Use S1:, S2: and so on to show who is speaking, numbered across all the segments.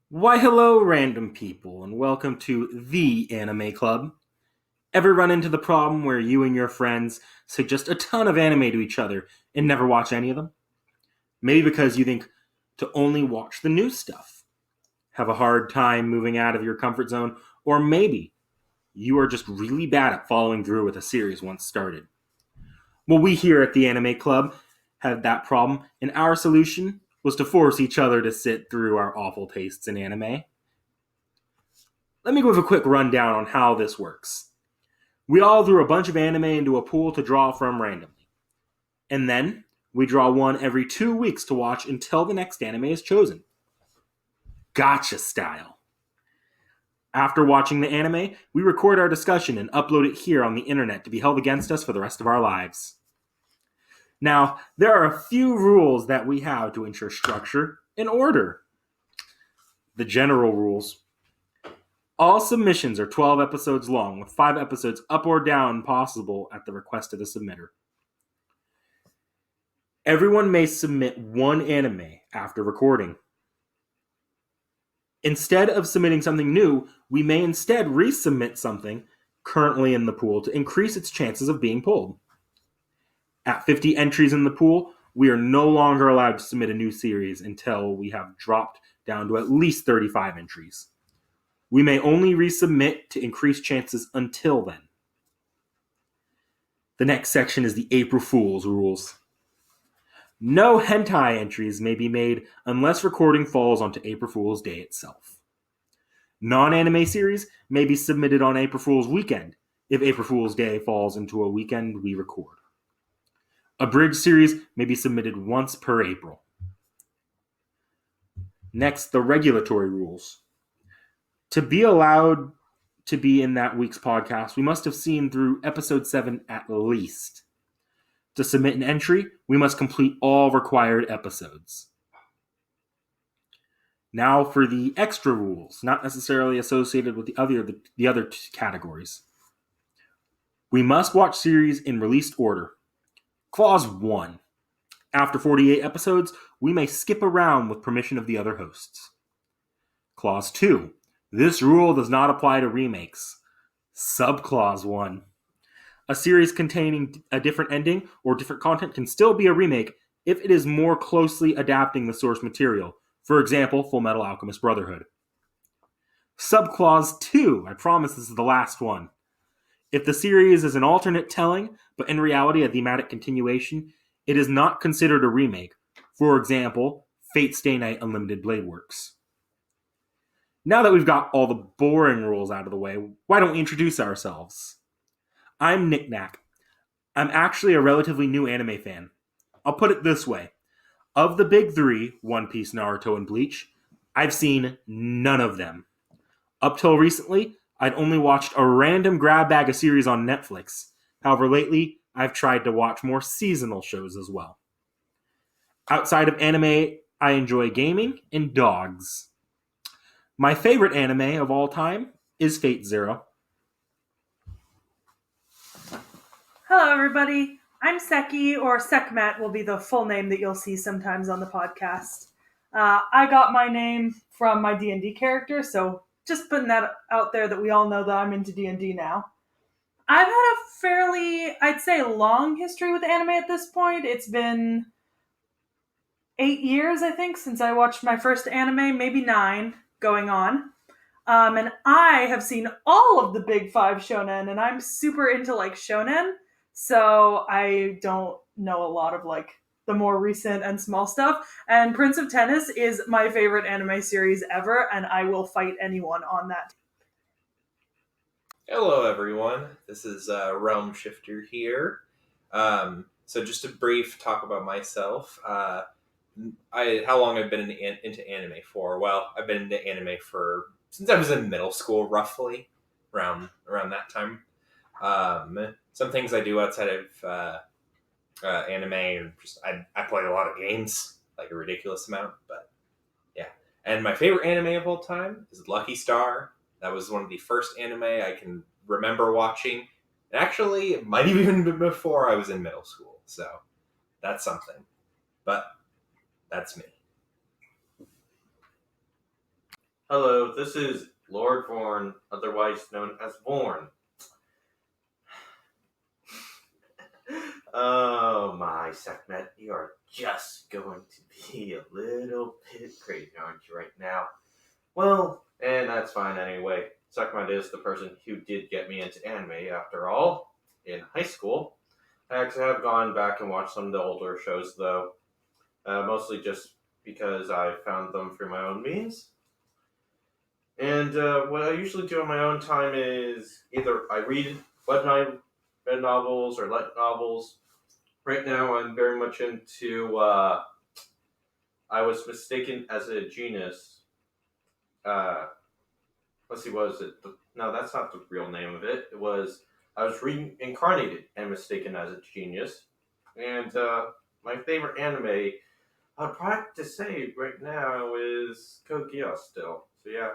S1: Why hello, random people, and welcome to the Anime Club. Ever run into the problem where you and your friends suggest a ton of anime to each other and never watch any of them? Maybe because you think to only watch the new stuff, have a hard time moving out of your comfort zone, or maybe you are just really bad at following through with a series once started. Well, we here at the Anime Club had that problem, and our solution was to force each other to sit through our awful tastes in anime. Let me give a quick rundown on how this works. We all threw a bunch of anime into a pool to draw from randomly. And then we draw one every 2 weeks to watch until the next anime is chosen. Gotcha style. After watching the anime, we record our discussion and upload it here on the internet to be held against us for the rest of our lives. Now, there are a few rules that we have to ensure structure and order. The general rules. All submissions are 12 episodes long, with 5 episodes up or down possible at the request of the submitter. Everyone may submit one anime after recording. Instead of submitting something new, we may instead resubmit something currently in the pool to increase its chances of being pulled. At 50 entries in the pool, we are no longer allowed to submit a new series until we have dropped down to at least 35 entries. We may only resubmit to increase chances until then. The next section is the April Fool's rules. No hentai entries may be made unless recording falls onto April Fool's Day itself. Non-anime series may be submitted on April Fool's weekend if April Fool's Day falls into a weekend we record. Abridged series may be submitted once per April. Next, the regulatory rules. To be allowed to be in that week's podcast, we must have seen through episode 7 at least. To submit an entry, we must complete all required episodes. Now for the extra rules, not necessarily associated with the other categories. We must watch series in released order. Clause 1. After 48 episodes, we may skip around with permission of the other hosts. Clause 2. This rule does not apply to remakes. Subclause 1. A series containing a different ending or different content can still be a remake if it is more closely adapting the source material. For example, Full Metal Alchemist Brotherhood. Subclause 2. I promise this is the last one. If the series is an alternate telling, but in reality a thematic continuation, it is not considered a remake. For example, Fate Stay Night Unlimited Blade Works. Now that we've got all the boring rules out of the way, why don't we introduce ourselves? I'm Nick Knack. I'm actually a relatively new anime fan. I'll put it this way. Of the big three, One Piece, Naruto, and Bleach, I've seen none of them. Up till recently, I'd only watched a random grab bag of series on Netflix. However, lately, I've tried to watch more seasonal shows as well. Outside of anime, I enjoy gaming and dogs. My favorite anime of all time is Fate Zero.
S2: Hello, everybody. I'm Seki, or Sekmat will be the full name that you'll see sometimes on the podcast. I got my name from my D&D character, so just putting that out there that we all know that I'm into D&D now. I've had a fairly, I'd say, long history with anime at this point. It's been 8 years, I think, since I watched my first anime, maybe 9 going on. And I have seen all of the big 5 shonen, and I'm super into shonen. So I don't know a lot of the more recent and small stuff. And Prince of Tennis is my favorite anime series ever, and I will fight anyone on that.
S3: Hello, everyone. This is Realm Shifter here. So just a brief talk about myself. How long I've been into anime for? Well, I've been into anime since I was in middle school, roughly around that time. Some things I do outside of anime, and I play a lot of games, like a ridiculous amount. But yeah, and my favorite anime of all time is Lucky Star. That was one of the first anime I can remember watching. And actually, it might have even been before I was in middle school. So that's something. But that's me.
S4: Hello, this is Lord Vorn, otherwise known as Vorn. Oh my, Sekhmet, you are just going to be a little bit crazy, aren't you, right now? Well, and that's fine anyway. Sekhmet is the person who did get me into anime, after all, in high school. I actually have gone back and watched some of the older shows, though, mostly just because I found them through my own means. And what I usually do on my own time is either I read web novels or light novels. Right now, I'm very much into I Was Mistaken as a Genius. Let's see, what was it? No, that's not the real name of it. It was I Was Reincarnated and Mistaken as a Genius. And my favorite anime, I'd probably have to say right now, is Code Geass still. So yeah.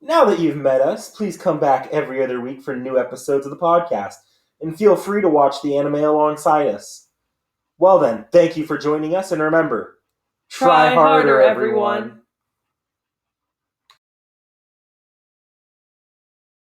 S1: Now that you've met us, please come back every other week for new episodes of the podcast, and feel free to watch the anime alongside us. Well then, thank you for joining us, and remember,
S2: Try harder, everyone.